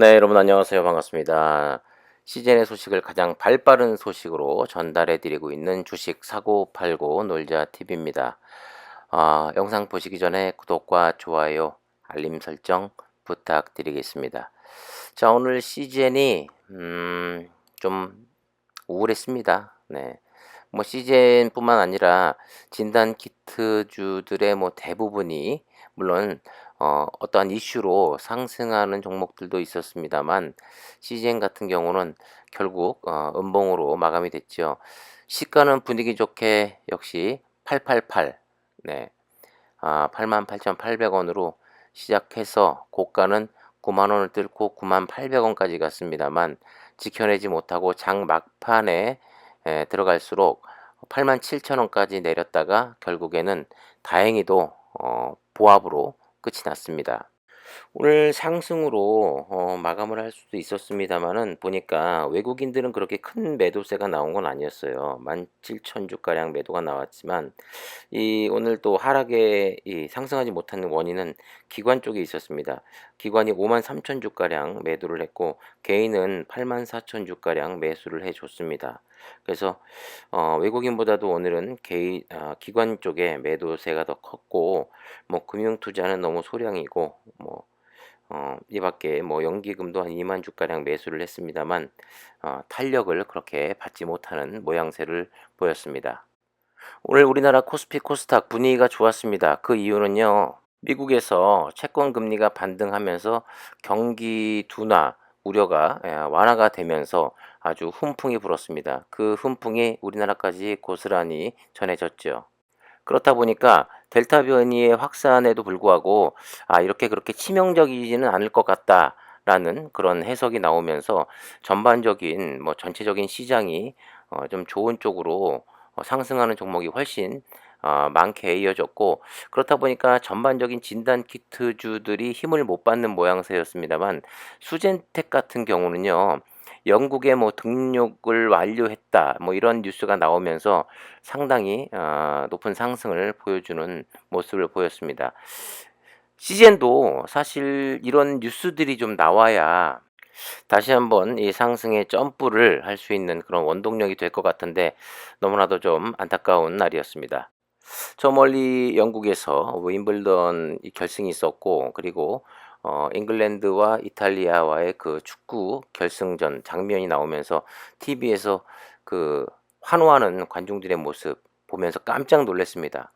네, 여러분 안녕하세요. 반갑습니다. 시즌의 소식을 가장 발빠른 소식으로 전달해 드리고 있는 주식 사고 팔고 놀자 TV입니다. 영상 보시기 전에 구독과 좋아요, 알림 설정 부탁드리겠습니다. 자, 오늘 시즌이 좀 우울했습니다. 네. 뭐 CJN뿐만 아니라 진단 키트주들의 뭐 대부분이 물론 어떠한 이슈로 상승하는 종목들도 있었습니다만 CJN 같은 경우는 결국 음봉으로 마감이 됐죠. 시가는 분위기 좋게 역시 888, 네, 88,800원으로 시작해서 고가는 9만 원을 뚫고 9,800원까지 갔습니다만 지켜내지 못하고 장 막판에 들어갈수록 87,000원까지 내렸다가 결국에는 다행히도 보합으로 끝이 났습니다. 오늘 상승으로 마감을 할 수도 있었습니다만은 보니까 외국인들은 그렇게 큰 매도세가 나온 건 아니었어요. 17,000주가량 매도가 나왔지만 이 오늘 또 하락에 이 상승하지 못하는 원인은 기관 쪽에 있었습니다. 기관이 53,000주가량 매도를 했고 개인은 84,000주가량 매수를 해줬습니다. 그래서 외국인보다도 오늘은 기관 쪽에 매도세가 더 컸고 뭐 금융투자는 너무 소량이고 뭐 이 밖에 뭐 연기금도 한 2만 주가량 매수를 했습니다만 탄력을 그렇게 받지 못하는 모양새를 보였습니다. 오늘 우리나라 코스피 코스닥 분위기가 좋았습니다. 그 이유는요. 미국에서 채권 금리가 반등하면서 경기 둔화 우려가 완화가 되면서 아주 훈풍이 불었습니다. 그 훈풍이 우리나라까지 고스란히 전해졌죠. 그렇다 보니까 델타 변이의 확산에도 불구하고 이렇게 그렇게 치명적이지는 않을 것 같다라는 그런 해석이 나오면서 전반적인 뭐 전체적인 시장이 좀 좋은 쪽으로 상승하는 종목이 훨씬 많게 이어졌고 그렇다 보니까 전반적인 진단 키트주들이 힘을 못 받는 모양새였습니다만 수젠텍 같은 경우는요. 영국에 뭐 등록을 완료했다 뭐 이런 뉴스가 나오면서 상당히 높은 상승을 보여주는 모습을 보였습니다. 시젠도 사실 이런 뉴스들이 좀 나와야 다시 한번 이 상승의 점프를 할 수 있는 그런 원동력이 될 것 같은데 너무나도 좀 안타까운 날이었습니다. 저 멀리 영국에서 윈블던 이 결승이 있었고 그리고 잉글랜드와 이탈리아와의 그 축구 결승전 장면이 나오면서 TV에서 그 환호하는 관중들의 모습 보면서 깜짝 놀랐습니다.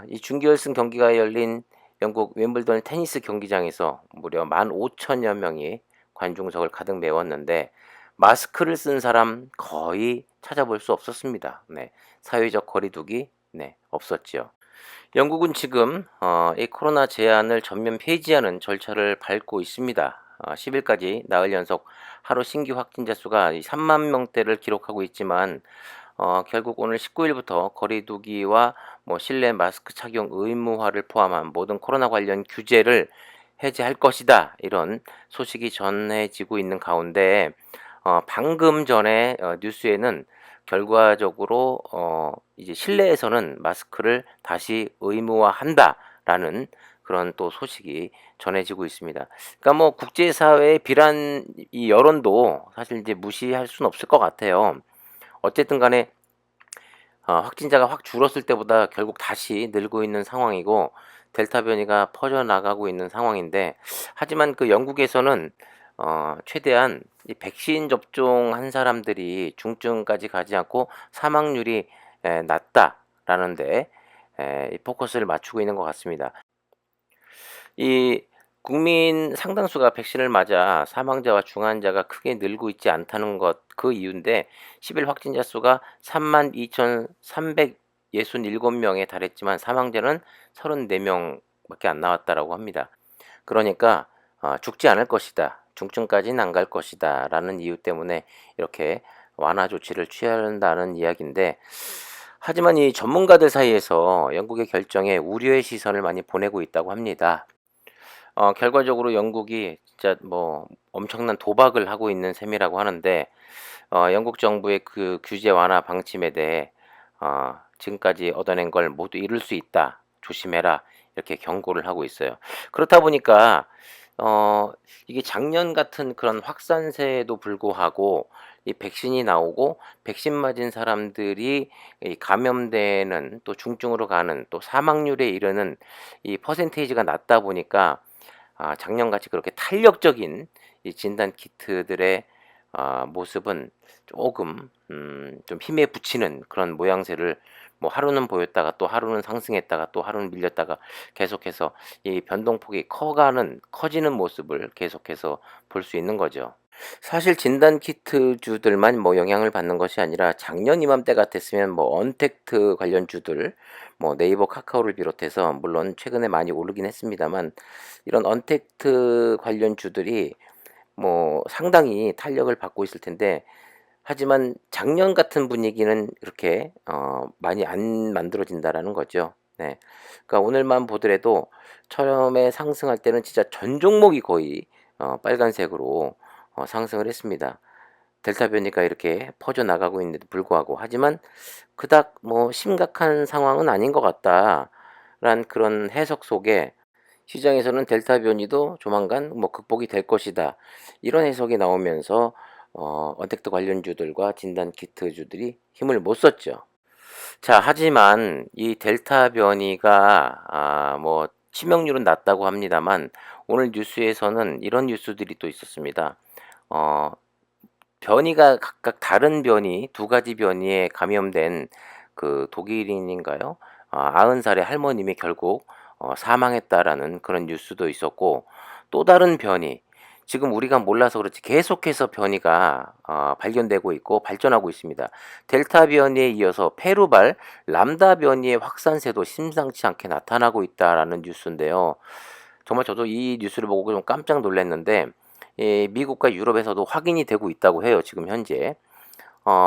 이 준결승 경기가 열린 영국 윈블던 테니스 경기장에서 무려 15,000여 명이 관중석을 가득 메웠는데 마스크를 쓴 사람 거의 찾아볼 수 없었습니다. 네, 사회적 거리두기 없었죠. 영국은 지금 이 코로나 제한을 전면 폐지하는 절차를 밟고 있습니다. 10일까지 나흘 연속 하루 신규 확진자 수가 3만 명대를 기록하고 있지만 결국 오늘 19일부터 거리두기와 뭐 실내 마스크 착용 의무화를 포함한 모든 코로나 관련 규제를 해제할 것이다. 이런 소식이 전해지고 있는 가운데 방금 전에 뉴스에는 결과적으로 이제 실내에서는 마스크를 다시 의무화한다라는 그런 또 소식이 전해지고 있습니다. 그러니까 뭐 국제사회의 비난 이 여론도 사실 이제 무시할 수는 없을 것 같아요. 어쨌든 간에 확진자가 확 줄었을 때보다 결국 다시 늘고 있는 상황이고 델타 변이가 퍼져나가고 있는 상황인데 하지만 그 영국에서는 최대한 이 백신 접종한 사람들이 중증까지 가지 않고 사망률이 낮다라는데 이 포커스를 맞추고 있는 것 같습니다. 이 국민 상당수가 백신을 맞아 사망자와 중환자가 크게 늘고 있지 않다는 것 그 이유인데 10일 확진자 수가 32,367명에 달했지만 사망자는 34명밖에 안 나왔다라고 합니다. 그러니까 죽지 않을 것이다. 중증까지는 안 갈 것이다. 라는 이유 때문에 이렇게 완화 조치를 취한다는 이야기인데 하지만 이 전문가들 사이에서 영국의 결정에 우려의 시선을 많이 보내고 있다고 합니다. 결과적으로 영국이 진짜 뭐 엄청난 도박을 하고 있는 셈이라고 하는데 영국 정부의 그 규제 완화 방침에 대해 지금까지 얻어낸 걸 모두 잃을 수 있다. 조심해라. 이렇게 경고를 하고 있어요. 그렇다 보니까 어 이게 작년 같은 그런 확산세에도 불구하고 이 백신이 나오고 백신 맞은 사람들이 이 감염되는 또 중증으로 가는 또 사망률에 이르는 이 퍼센테이지가 낮다 보니까 작년같이 그렇게 탄력적인 이 진단 키트들의 모습은 조금 좀 힘에 부치는 그런 모양새를 뭐 하루는 보였다가 또 하루는 상승했다가 또 하루는 밀렸다가 계속해서 이 변동폭이 커지는 모습을 계속해서 볼 수 있는 거죠. 사실 진단 키트주들만 뭐 영향을 받는 것이 아니라 작년 이맘때 같았으면 뭐 언택트 관련주들 뭐 네이버 카카오를 비롯해서 물론 최근에 많이 오르긴 했습니다만 이런 언택트 관련주들이 뭐 상당히 탄력을 받고 있을 텐데 하지만 작년 같은 분위기는 그렇게 많이 안 만들어진다라는 거죠. 네. 그러니까 오늘만 보더라도 처음에 상승할 때는 진짜 전 종목이 거의 빨간색으로 상승을 했습니다. 델타 변이가 이렇게 퍼져나가고 있는데도 불구하고 하지만 그닥 뭐 심각한 상황은 아닌 것 같다라는 그런 해석 속에 시장에서는 델타 변이도 조만간 뭐 극복이 될 것이다. 이런 해석이 나오면서 언택트 관련주들과 진단 키트주들이 힘을 못 썼죠. 자, 하지만 이 델타 변이가 뭐 치명률은 낮다고 합니다만 오늘 뉴스에서는 이런 뉴스들이 또 있었습니다. 어 변이가 각각 다른 변이 두 가지 변이에 감염된 그 독일인인가요? 90살의 할머님이 결국 사망했다라는 그런 뉴스도 있었고 또 다른 변이 지금 우리가 몰라서 그렇지 계속해서 변이가 발견되고 있고 발전하고 있습니다. 델타 변이에 이어서 페루발 람다 변이의 확산세도 심상치 않게 나타나고 있다라는 뉴스인데요. 정말 저도 이 뉴스를 보고 좀 깜짝 놀랐는데 미국과 유럽에서도 확인이 되고 있다고 해요. 지금 현재.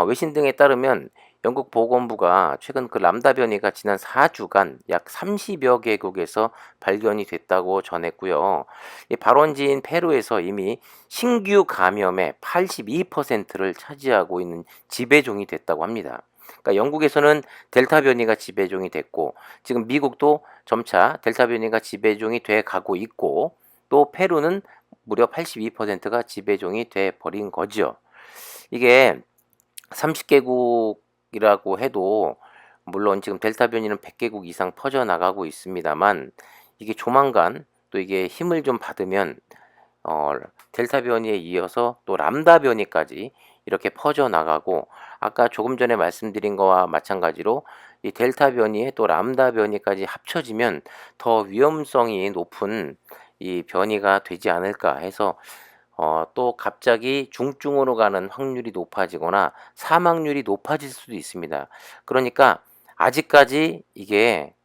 외신 등에 따르면 영국 보건부가 최근 그 람다 변이가 지난 4주간 약 30여 개국에서 발견이 됐다고 전했고요. 이 발원지인 페루에서 이미 신규 감염의 82%를 차지하고 있는 지배종이 됐다고 합니다. 그러니까 영국에서는 델타 변이가 지배종이 됐고 지금 미국도 점차 델타 변이가 지배종이 돼 가고 있고 또 페루는 무려 82%가 지배종이 돼 버린 거죠. 이게 30개국이라고 해도 물론 지금 델타 변이는 100개국 이상 퍼져나가고 있습니다만 이게 조만간 또 이게 힘을 좀 받으면 어 델타 변이에 이어서 또 람다 변이까지 이렇게 퍼져나가고 아까 조금 전에 말씀드린 거와 마찬가지로 이 델타 변이에 또 람다 변이까지 합쳐지면 더 위험성이 높은 이 변이가 되지 않을까 해서 또 갑자기 중증으로 가는 확률이 높아지거나 사망률이 높아질 수도 있습니다. 그러니까 아직까지 이게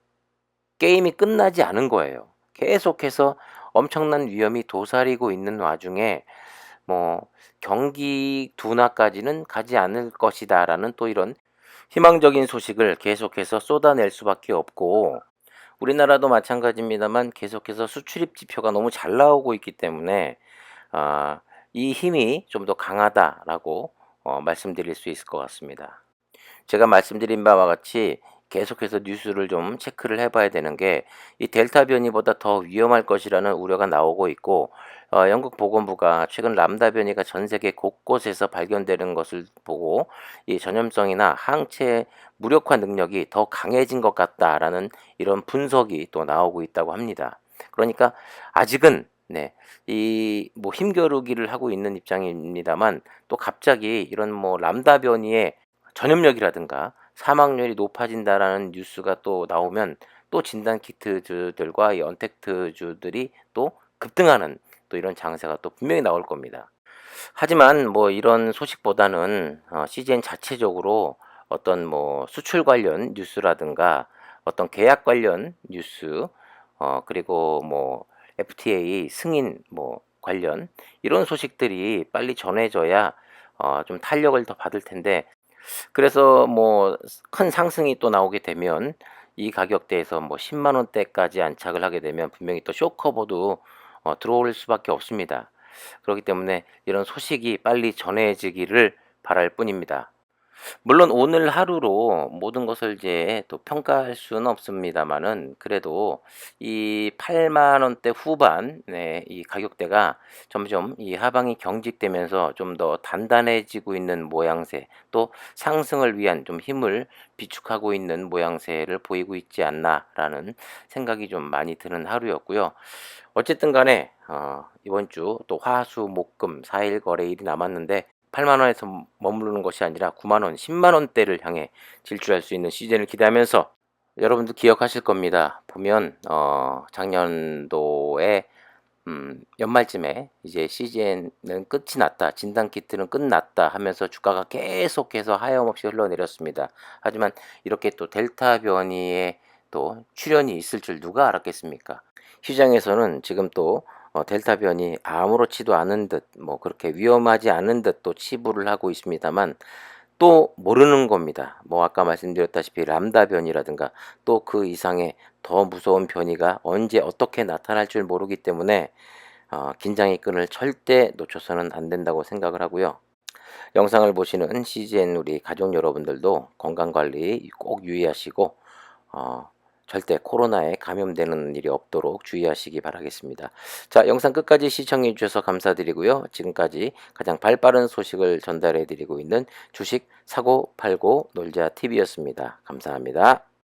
게임이 끝나지 않은 거예요. 계속해서 엄청난 위험이 도사리고 있는 와중에 뭐 경기 둔화까지는 가지 않을 것이다라는 또 이런 희망적인 소식을 계속해서 쏟아낼 수밖에 없고 우리나라도 마찬가지입니다만 계속해서 수출입 지표가 너무 잘 나오고 있기 때문에 아, 이 힘이 좀 더 강하다라고 말씀드릴 수 있을 것 같습니다. 제가 말씀드린 바와 같이 계속해서 뉴스를 좀 체크를 해봐야 되는 게 이 델타 변이보다 더 위험할 것이라는 우려가 나오고 있고 영국 보건부가 최근 람다 변이가 전 세계 곳곳에서 발견되는 것을 보고 이 전염성이나 항체 무력화 능력이 더 강해진 것 같다라는 이런 분석이 또 나오고 있다고 합니다. 그러니까 아직은 네, 이 뭐 힘겨루기를 하고 있는 입장입니다만 또 갑자기 이런 뭐 람다 변이의 전염력이라든가 사망률이 높아진다라는 뉴스가 또 나오면 또 진단 키트주들과 이 언택트주들이 또 급등하는 또 이런 장세가 또 분명히 나올 겁니다. 하지만 뭐 이런 소식보다는 CGN 자체적으로 어떤 뭐 수출 관련 뉴스라든가 어떤 계약 관련 뉴스 그리고 뭐 FTA 승인 뭐 관련 이런 소식들이 빨리 전해져야 좀 탄력을 더 받을 텐데 그래서 뭐 큰 상승이 또 나오게 되면 이 가격대에서 뭐 10만 원대까지 안착을 하게 되면 분명히 또 쇼커버도 들어올 수밖에 없습니다. 그렇기 때문에 이런 소식이 빨리 전해지기를 바랄 뿐입니다. 물론 오늘 하루로 모든 것을 이제 또 평가할 수는 없습니다마는, 그래도 이 8만 원대 후반, 네, 이 가격대가 점점 이 하방이 경직되면서 좀 더 단단해지고 있는 모양새, 또 상승을 위한 좀 힘을 비축하고 있는 모양새를 보이고 있지 않나라는 생각이 좀 많이 드는 하루였고요. 어쨌든 간에 이번 주 또 화, 수, 목, 금 4일 거래일이 남았는데 8만 원에서 머무르는 것이 아니라 9만 원, 10만 원대를 향해 질주할 수 있는 시즌을 기대하면서, 여러분도 기억하실 겁니다. 보면 작년도에 연말쯤에 이제 시즌은 끝이 났다, 진단 키트는 끝났다 하면서 주가가 계속해서 하염없이 흘러내렸습니다. 하지만 이렇게 또 델타 변이에 또 출현이 있을 줄 누가 알았겠습니까? 시장에서는 지금 또 델타 변이 아무렇지도 않은 듯, 뭐 그렇게 위험하지 않은 듯 또 치부를 하고 있습니다만, 또 모르는 겁니다. 뭐 아까 말씀드렸다시피 람다 변이라든가 또 그 이상의 더 무서운 변이가 언제 어떻게 나타날 줄 모르기 때문에 긴장의 끈을 절대 놓쳐서는 안 된다고 생각을 하고요. 영상을 보시는 CGN 우리 가족 여러분들도 건강관리 꼭 유의하시고 어, 절대 코로나에 감염되는 일이 없도록 주의하시기 바라겠습니다. 자, 영상 끝까지 시청해 주셔서 감사드리고요. 지금까지 가장 발빠른 소식을 전달해 드리고 있는 주식 사고 팔고 놀자 TV였습니다. 감사합니다.